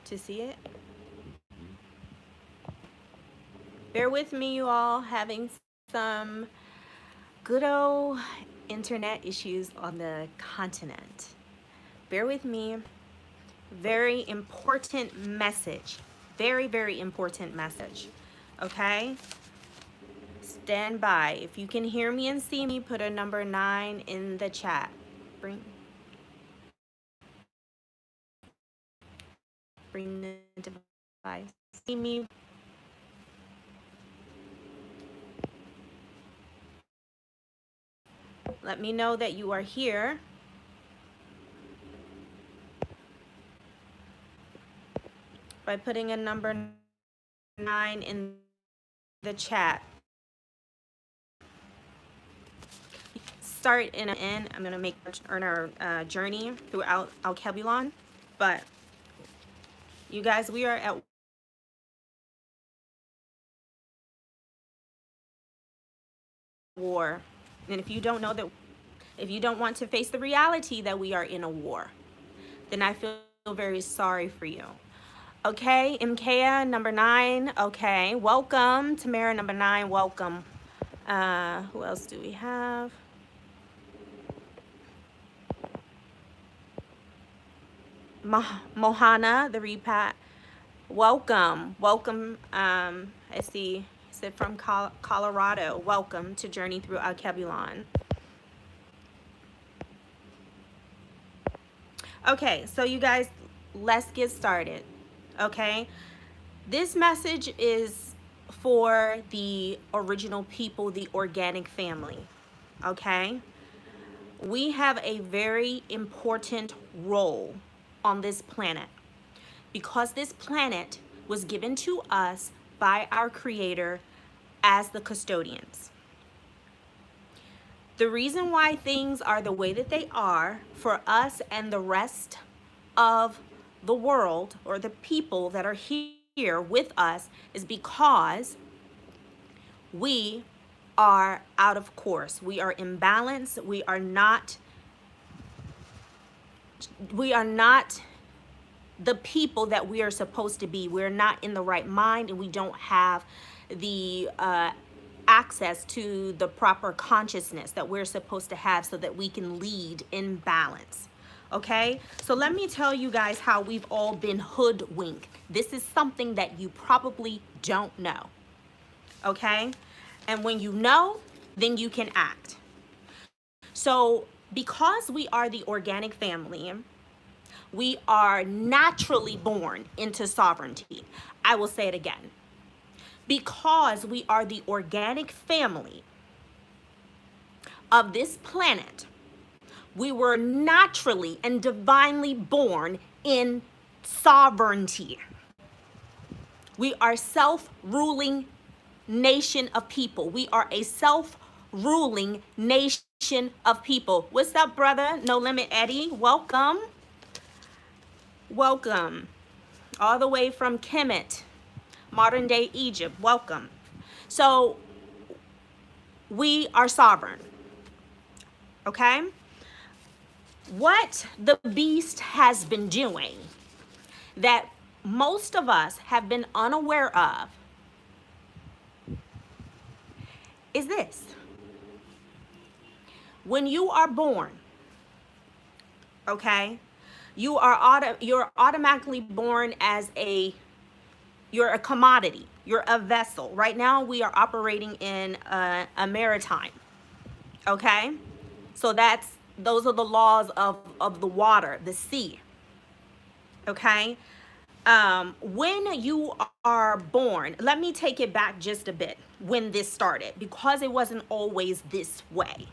To see it. Bear with me, you all, having some good old internet issues on the continent. Bear with me. Very important message. Very, very important message. Okay? Stand by. If you can hear me and see me, put a number 9 in the chat. Bring the device. See me. Let me know that you are here. By putting a number 9 in the chat. Start in an end. I'm going to make our journey throughout Alkebulan. But you guys, we are at war. And if you don't know that, if you don't want to face the reality that we are in a war, then I feel very sorry for you. Okay, Mkea, number 9. Okay, welcome. Tamara, number 9, welcome. Who else do we have? Mohana, the repat. Welcome. Welcome. I see. Said from Colorado. Welcome to Journey Through Alkebulan. Okay, so you guys, let's get started. Okay, this message is for the original people, the organic family. Okay, we have a very important role on this planet because this planet was given to us by our Creator as the custodians. The reason why things are the way that they are for us and the rest of the world, or the people that are here with us, is because we are out of course. We are imbalanced. We are not the people that we are supposed to be. We're not in the right mind, and we don't have the access to the proper consciousness that we're supposed to have so that we can lead in balance. Okay, so let me tell you guys how we've all been hoodwinked. This is something that you probably don't know. Okay, and when you know, then you can act. So because we are the organic family, we are naturally born into sovereignty. I will say it again. Because we are the organic family of this planet, we were naturally and divinely born in sovereignty. We are self-ruling nation of people. We are a self-ruling nation of people. What's up, brother? No Limit Eddie. Welcome. Welcome. All the way from Kemet, modern day Egypt. Welcome. So we are sovereign. Okay? What the beast has been doing that most of us have been unaware of is this. When you are born, okay, you're automatically born as you're a commodity, you're a vessel. Right now we are operating in a maritime, okay? So that's Those are the laws of the water, the sea. Okay? When you are born, let me take it back just a bit when this started, because it wasn't always this way.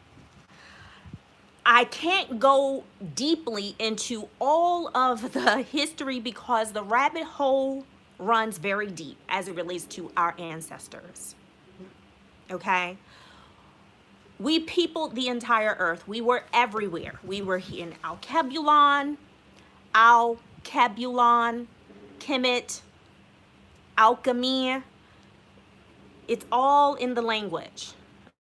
I can't go deeply into all of the history because the rabbit hole runs very deep as it relates to our ancestors. Okay? We peopled the entire earth. We were everywhere. We were in Alkebulon, Kemet, alchemy. It's all in the language.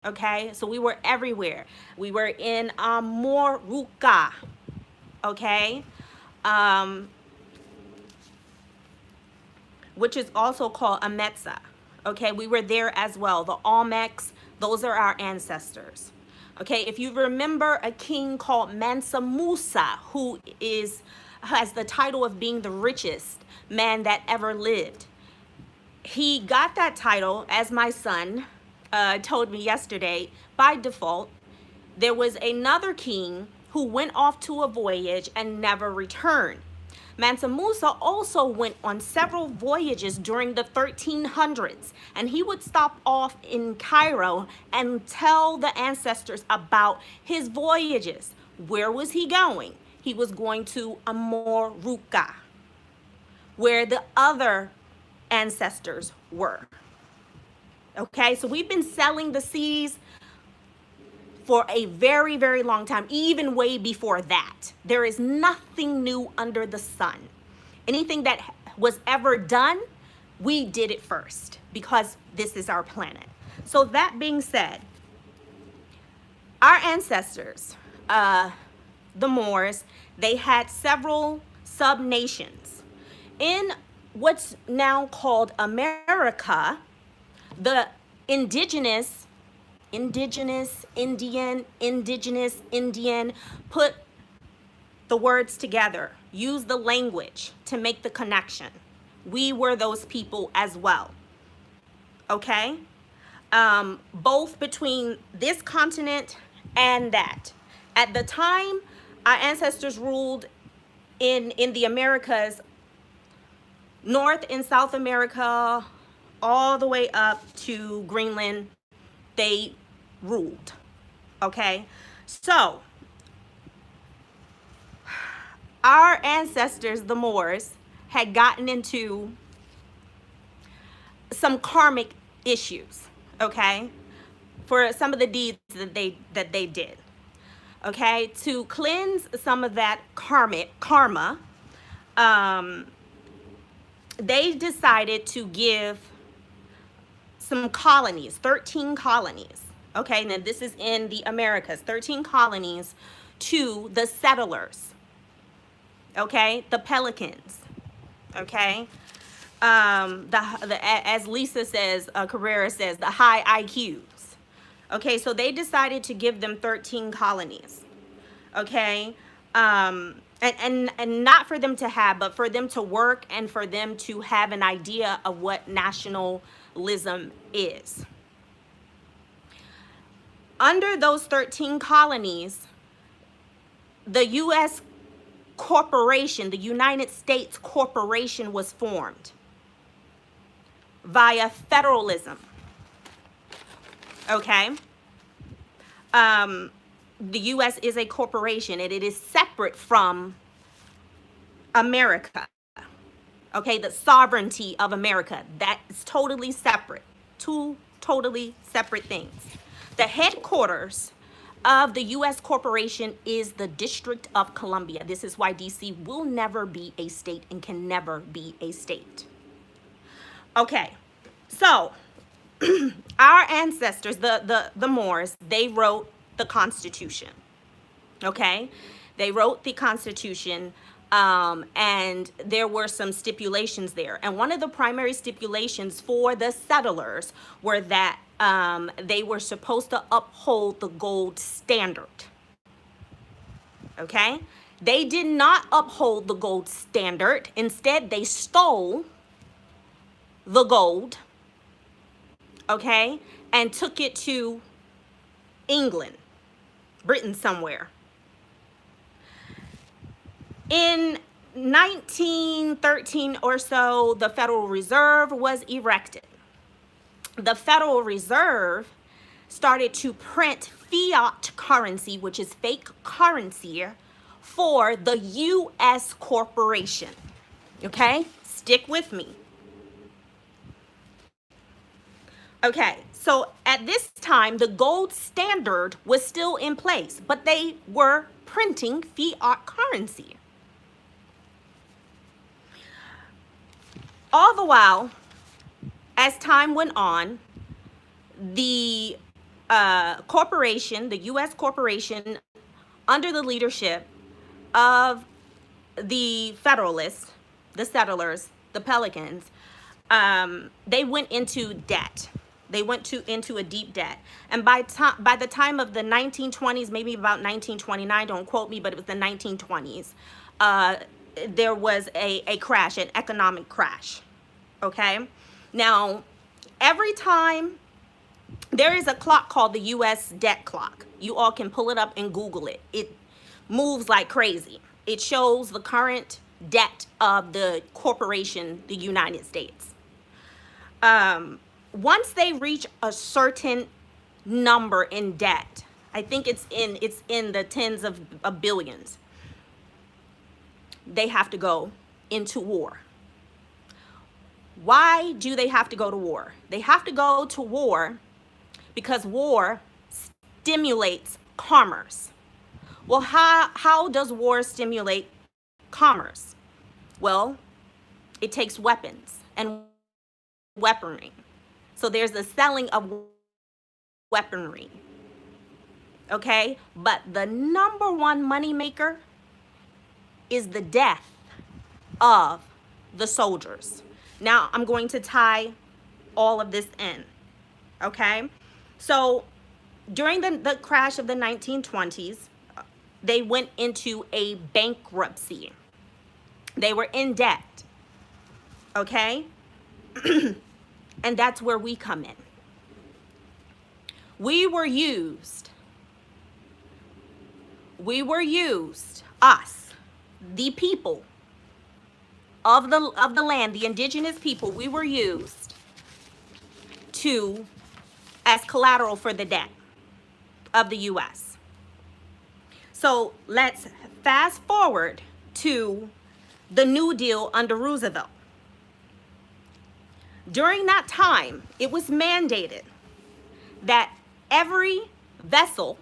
Okay, so we were everywhere. We were in Moruca. Okay, which is also called Ametsa. Okay, we were there as well. The Olmecs, those are our ancestors. Okay, if you remember a king called Mansa Musa, who has the title of being the richest man that ever lived. He got that title, as my son told me yesterday, by default. There was another king who went off to a voyage and never returned. Mansa Musa also went on several voyages during the 1300s, and he would stop off in Cairo and tell the ancestors about his voyages. Where was he going? He was going to Amoruca, where the other ancestors were. Okay, so we've been selling the seas for a very, very long time, even way before that. There is nothing new under the sun. Anything that was ever done, we did it first because this is our planet. So that being said, our ancestors, the Moors, they had several sub-nations. In what's now called America, the indigenous Indian, put the words together, use the language to make the connection. We were those people as well. Okay? Both between this continent and that. At the time, our ancestors ruled in the Americas, North and South America, all the way up to Greenland, they ruled. Okay? So, our ancestors, the Moors, had gotten into some karmic issues, okay, for some of the deeds that they did. Okay, to cleanse some of that karma, they decided to give some colonies, 13 colonies. Okay, now this is in the Americas, 13 colonies to the settlers. Okay, the Pelicans. Okay, as Lisa says, Carrera says, the high IQs. Okay, so they decided to give them 13 colonies. Okay, and not for them to have, but for them to work and for them to have an idea of what nationalism is. Under those 13 colonies, the U.S. corporation, the United States corporation, was formed via federalism. Okay? The U.S. is a corporation and it is separate from America. Okay? The sovereignty of America. That is totally separate. Two totally separate things. The headquarters of the U.S. corporation is the District of Columbia. This is why D.C. will never be a state and can never be a state. Okay, so our ancestors, the Moors, they wrote the Constitution. Okay, they wrote the Constitution, and there were some stipulations there. And one of the primary stipulations for the settlers were that they were supposed to uphold the gold standard. Okay? They did not uphold the gold standard. Instead, they stole the gold, okay, and took it to England, Britain somewhere, In 1913 or so, the Federal Reserve was erected. The Federal Reserve started to print fiat currency, which is fake currency, for the U.S. corporation. Okay? Stick with me. Okay, so at this time, the gold standard was still in place, but they were printing fiat currency. All the while, as time went on, the corporation, the U.S. corporation, under the leadership of the Federalists, the settlers, the Pelicans, they went into debt. They went into a deep debt. And by the time of the 1920s, maybe about 1929, don't quote me, but it was the 1920s, there was a crash, an economic crash. Okay? Now, every time, there is a clock called the U.S. debt clock. You all can pull it up and Google it. It moves like crazy. It shows the current debt of the corporation, the United States. Once they reach a certain number in debt, I think it's in the tens of billions, they have to go into war. Why do they have to go to war? They have to go to war because war stimulates commerce. Well, how does war stimulate commerce? Well, it takes weapons and weaponry. So there's the selling of weaponry. Okay? But the number one moneymaker is the death of the soldiers. Now, I'm going to tie all of this in. Okay? So during the crash of the 1920s, they went into a bankruptcy. They were in debt. Okay? And that's where we come in. We were used, us, the people of the land, the indigenous people, we were used as collateral for the debt of the U.S. So let's fast forward to the New Deal under Roosevelt. During that time, it was mandated that every vessel,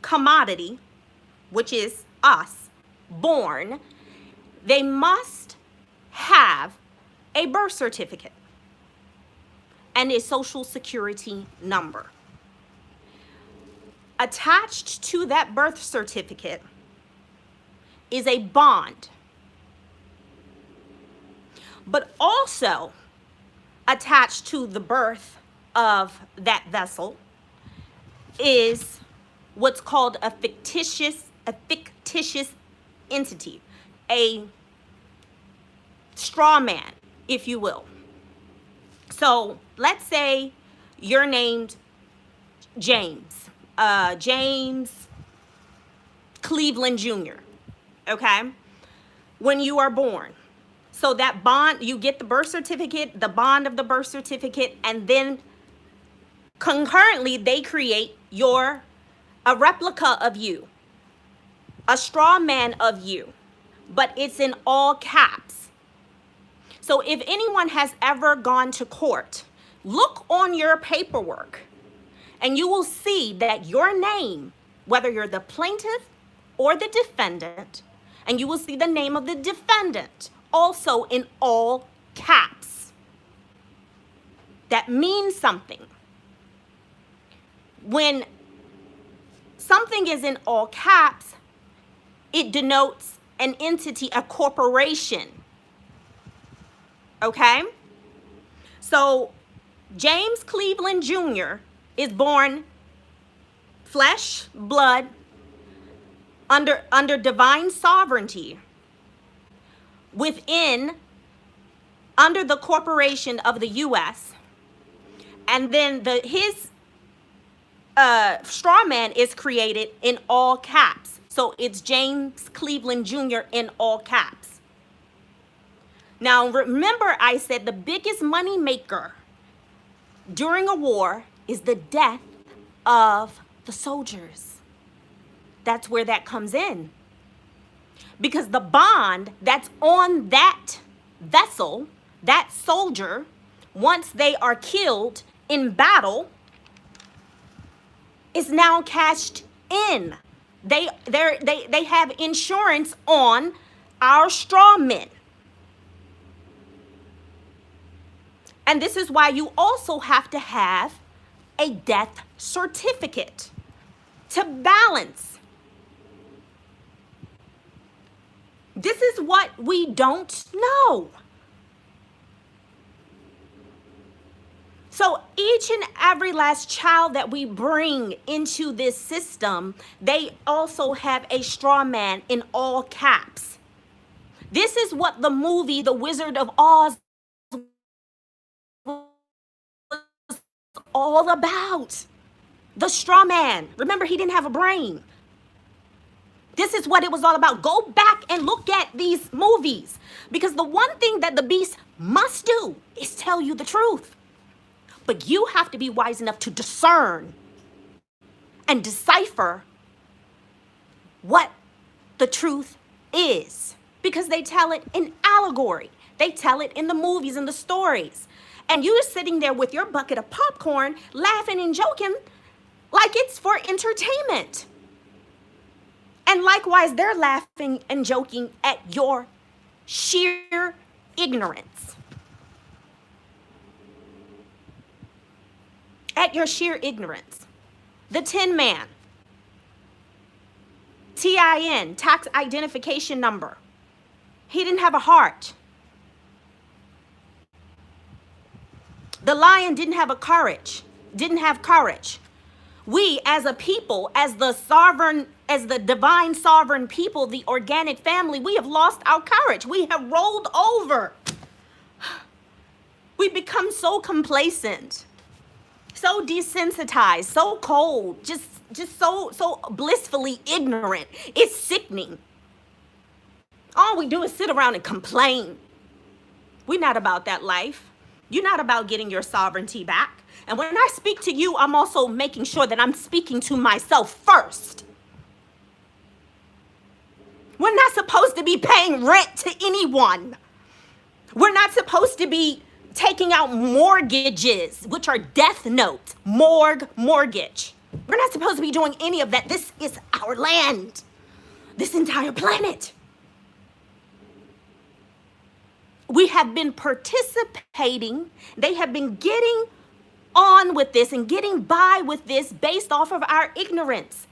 commodity, which is us, born, they must have a birth certificate and a social security number. Attached to that birth certificate is a bond. But also attached to the birth of that vessel is what's called a fictitious entity, a straw man, if you will. So let's say you're named James Cleveland Jr., okay? When you are born. So that bond, you get the birth certificate, the bond of the birth certificate, and then concurrently they create a replica of you, a straw man of you, but it's in all caps. So if anyone has ever gone to court, look on your paperwork and you will see that your name, whether you're the plaintiff or the defendant, and you will see the name of the defendant also in all caps. That means something. When something is in all caps, it denotes an entity, a corporation. Okay? So James Cleveland Jr. is born flesh, blood, under divine sovereignty, under the corporation of the U.S., and then his straw man is created in all caps, So it's James Cleveland Jr. in all caps. Now, remember I said the biggest money maker during a war is the death of the soldiers. That's where that comes in. Because the bond that's on that vessel, that soldier, once they are killed in battle, is now cashed in. They have insurance on our straw men. And this is why you also have to have a death certificate to balance. This is what we don't know. So each and every last child that we bring into this system, they also have a straw man in all caps. This is what the movie The Wizard of Oz was all about. The straw man. Remember, he didn't have a brain. This is what it was all about. Go back and look at these movies, because the one thing that the beast must do is tell you the truth. But you have to be wise enough to discern and decipher what the truth is, because they tell it in allegory. They tell it in the movies and the stories. And you're sitting there with your bucket of popcorn, laughing and joking like it's for entertainment. And likewise, they're laughing and joking at your sheer ignorance. At your sheer ignorance. The Tin Man. TIN, tax identification number. He didn't have a heart. The lion didn't have courage. We as a people, as the divine sovereign people, the organic family, we have lost our courage. We have rolled over. We become so complacent, so desensitized, so cold, just so blissfully ignorant. It's sickening. All we do is sit around and complain. We're not about that life. You're not about getting your sovereignty back. And when I speak to you, I'm also making sure that I'm speaking to myself first. We're not supposed to be paying rent to anyone. We're not supposed to be taking out mortgages, which are death notes, mortgage. We're not supposed to be doing any of that. This is our land, this entire planet. We have been participating. They have been getting on with this and getting by with this based off of our ignorance.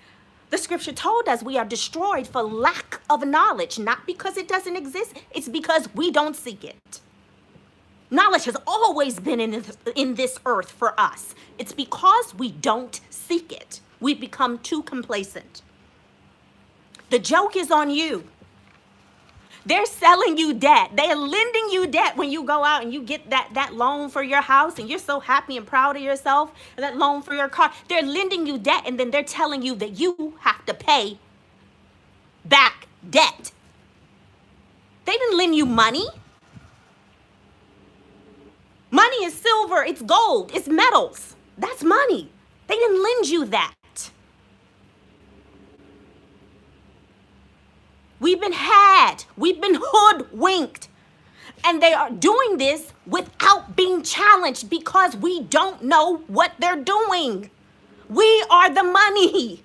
The scripture told us we are destroyed for lack of knowledge, not because it doesn't exist. It's because we don't seek it. Knowledge has always been in this earth for us. It's because we don't seek it. We've become too complacent. The joke is on you. They're selling you debt. They're lending you debt when you go out and you get that loan for your house and you're so happy and proud of yourself, and that loan for your car. They're lending you debt, and then they're telling you that you have to pay back debt. They didn't lend you money. Money is silver, it's gold, it's metals. That's money. They didn't lend you that. We've been had, we've been hoodwinked. And they are doing this without being challenged because we don't know what they're doing. We are the money.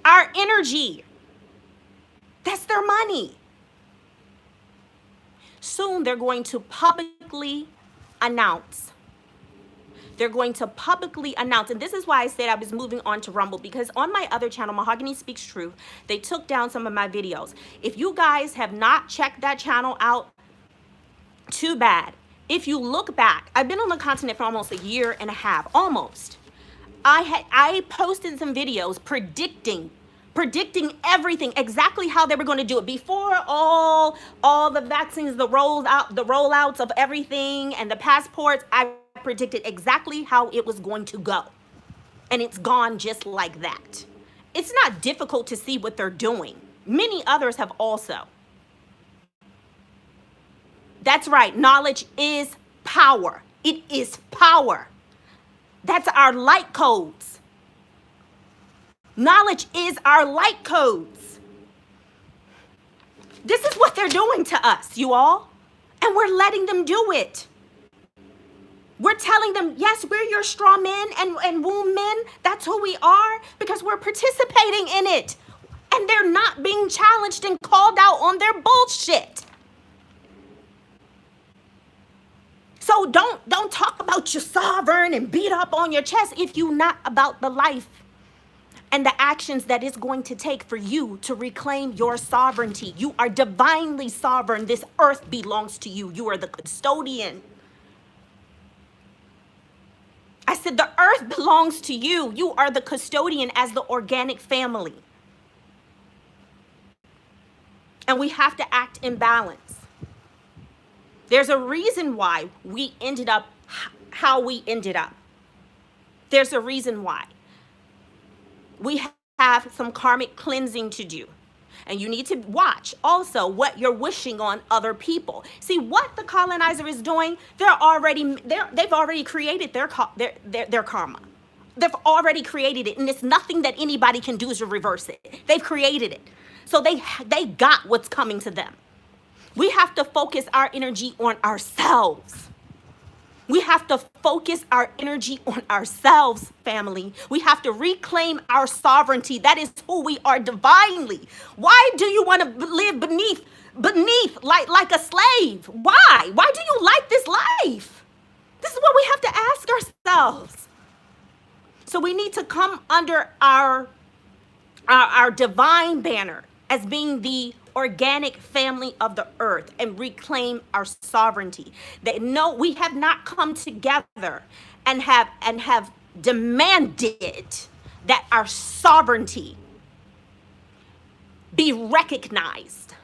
Our energy, that's their money. Soon they're going to publicly announce. And this is why I said I was moving on to Rumble, because on my other channel, Mahogany Speaks Truth, they took down some of my videos. If you guys have not checked that channel out, too bad. If you look back, I've been on the continent for almost a year and a half, almost. I posted some videos predicting everything, exactly how they were going to do it before all the vaccines, the rollouts of everything and the passports. I predicted exactly how it was going to go, and it's gone just like that. It's not difficult to see what they're doing. Many others have also. That's right. Knowledge is power. It is power. That's our light codes. Knowledge is our light codes. This is what they're doing to us, you all. And we're letting them do it. We're telling them, yes, we're your straw men and womb men. That's who we are, because we're participating in it. And they're not being challenged and called out on their bullshit. So don't talk about your sovereign and beat up on your chest if you're not about the life and the actions that it's going to take for you to reclaim your sovereignty. You are divinely sovereign. This earth belongs to you. You are the custodian. I said the earth belongs to you. You are the custodian as the organic family. And we have to act in balance. There's a reason why we ended up how we ended up. There's a reason why. We have some karmic cleansing to do. And you need to watch also what you're wishing on other people. See what the colonizer is doing. They've already created their karma. They've already created it, and it's nothing that anybody can do to reverse it. They've created it, so they got what's coming to them. We have to focus our energy on ourselves. We have to focus our energy on ourselves, family. We have to reclaim our sovereignty. That is who we are divinely. Why do you want to live beneath like a slave? Why? Why do you like this life? This is what we have to ask ourselves. So we need to come under our divine banner as being the organic family of the earth and reclaim our sovereignty. That no, we have not come together and have demanded that our sovereignty be recognized.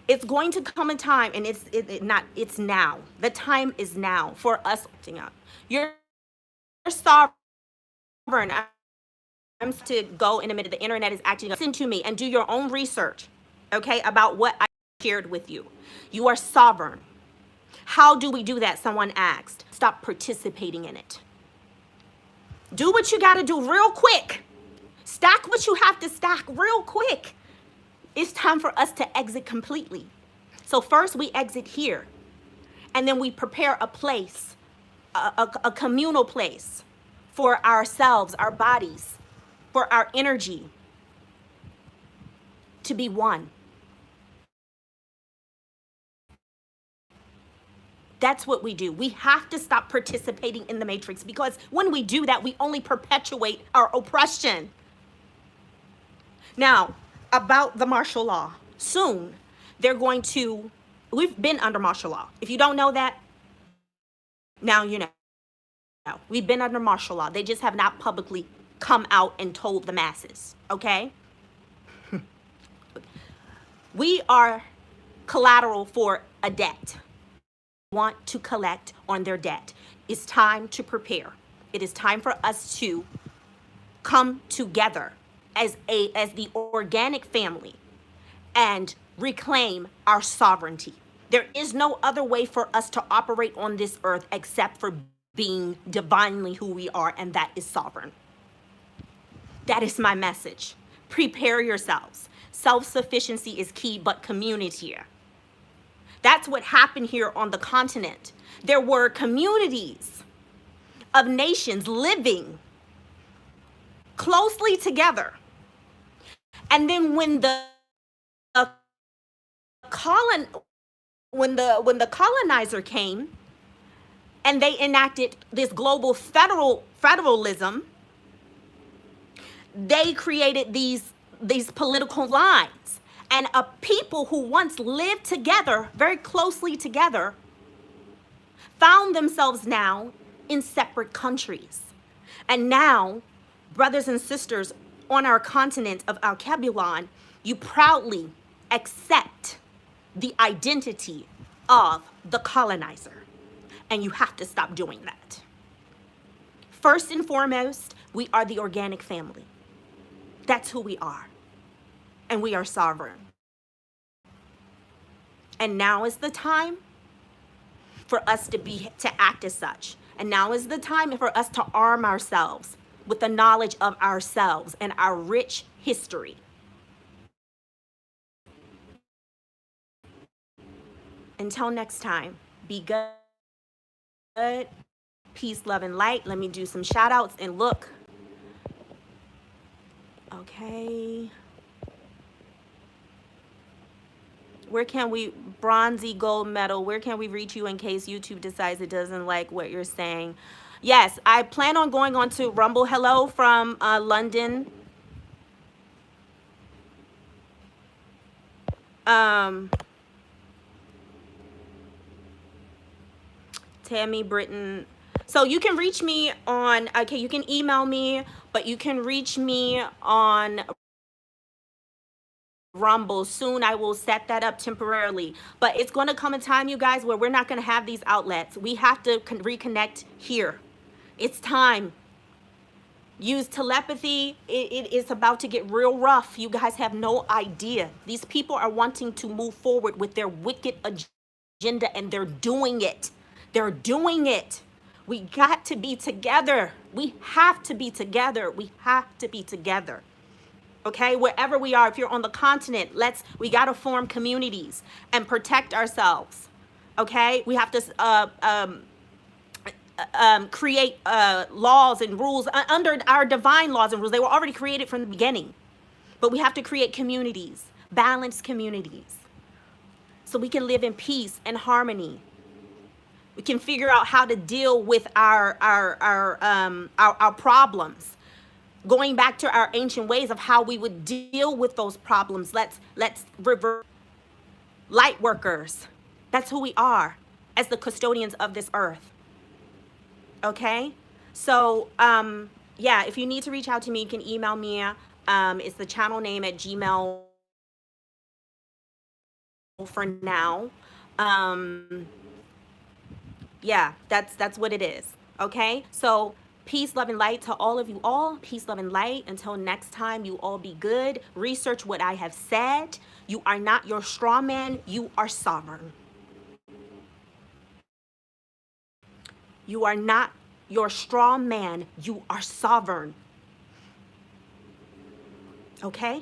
It's going to come a time, and it's now. The time is now for us. You're sovereign. I'm to go in a minute. The internet is acting up. Listen to me and do your own research, okay, about what I shared with you. You are sovereign. How do we do that? Someone asked. Stop participating in it. Do what you got to do real quick. Stack what you have to stack real quick. It's time for us to exit completely. So first we exit here, and then we prepare a place, a communal place for ourselves, our bodies, for our energy to be one. That's what we do. We have to stop participating in the matrix, because when we do that, we only perpetuate our oppression. Now, about the martial law. Soon, we've been under martial law. If you don't know that, now you know. We've been under martial law. They just have not publicly come out and told the masses, okay? We are collateral for a debt. Want to collect on their debt. It's time to prepare. It is time for us to come together as the organic family and reclaim our sovereignty. There is no other way for us to operate on this earth except for being divinely who we are, and that is sovereign. That is my message. Prepare yourselves. Self-sufficiency is key, but community. That's what happened here on the continent. There were communities of nations living closely together. And then when the colonizer came and they enacted this global federalism, they created these political lines, and a people who once lived together, very closely together, found themselves now in separate countries. And now, brothers and sisters on our continent of Alkebulan, you proudly accept the identity of the colonizer, and you have to stop doing that. First and foremost, we are the organic family. That's who we are. And we are sovereign. And now is the time for us to act as such. And now is the time for us to arm ourselves with the knowledge of ourselves and our rich history. Until next time, be good. Peace, love, and light. Let me do some shout outs and look. Okay. Where can we, bronzy gold medal, where can we reach you in case YouTube decides it doesn't like what you're saying? Yes, I plan on going on to Rumble. Hello from London. Tammy Britton. So you can reach me on, okay, you can email me, but you can reach me on Rumble. Soon I will set that up temporarily. But it's going to come a time, you guys, where we're not going to have these outlets. We have to reconnect here. It's time. Use telepathy. It is about to get real rough. You guys have no idea. These people are wanting to move forward with their wicked agenda, and they're doing it. They're doing it. We got to be together. We have to be together. We have to be together. Okay, wherever we are, if you're on the continent, we got to form communities and protect ourselves. Okay, we have to create laws and rules under our divine laws and rules. They were already created from the beginning, but we have to create communities, balanced communities, so we can live in peace and harmony. We can figure out how to deal with our problems. Going back to our ancient ways of how we would deal with those problems. Let's revert. Light workers. That's who we are as the custodians of this earth. Okay? So, yeah, if you need to reach out to me, you can email me. It's the channel name at Gmail for now. Yeah, that's what it is. Okay? So, peace, love, and light to all of you all. Peace, love, and light. Until next time, you all be good. Research what I have said. You are not your straw man. You are sovereign. You are not your straw man. You are sovereign. Okay?